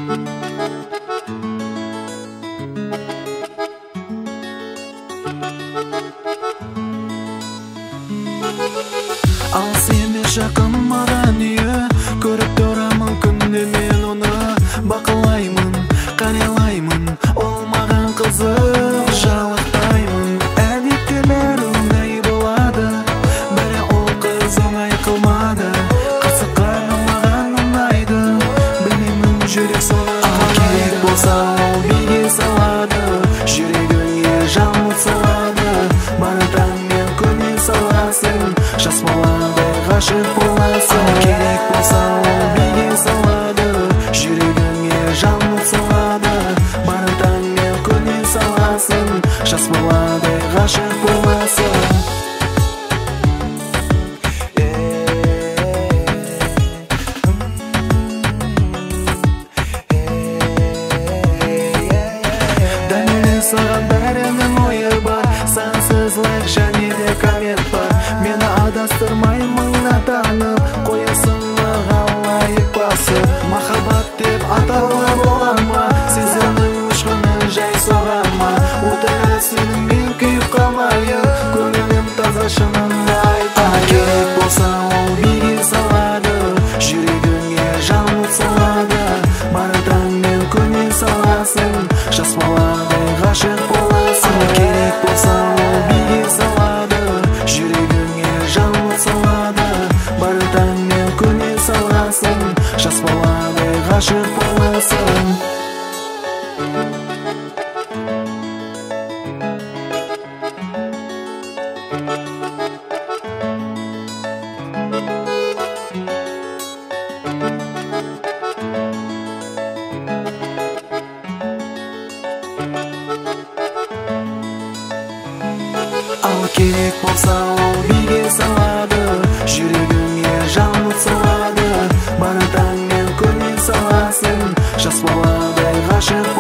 Алыс емес жақын маған үйі, көріп тұрамын күнде мен оны. Бақылаймын, қарайлаймын, ол маған қызық, жалықтаймын. Әдетте бәрі оңай болады, бірі ол қыз оңай қылмады. Қырсыққаны маған ұнайды, білмеймін жүрек соны қалайды. Керек болса ол биге салады, жүрегіңе жалын салады. Бара таңмен көне саласың, жас баладай ғашық боласың. Керек болса ол биге салады, жүрегіңе жалын салады. Бара таңмен көне саласың, жас баладай ғашық боласың. Дәлелі саған бәрінің ойы бар, сансыз лайк және де коммент бар. Мені адастырмай мыңна танып, қоясың маған лайк басып. Махаббат деп атауға бола ма, сезімнің ұшқыны жай соға ма? Отыра сеніңмен күйіп қалмайын, көңілім таза шынымды айтайын. Керек болса ол биге салады, жүрегіңе жалын салады. Бара таңмен көне саласың, жас баладай ғашық боласың. Керек болса ол биге салады, жүрегіңе жалын салады. Бара таңмен көне саласың, жас баладай ғашық боласың. Ал керек болса ол биге салады, жүрегіңе жалын салады. Бара таңмен көне саласың, жас баладай ғашық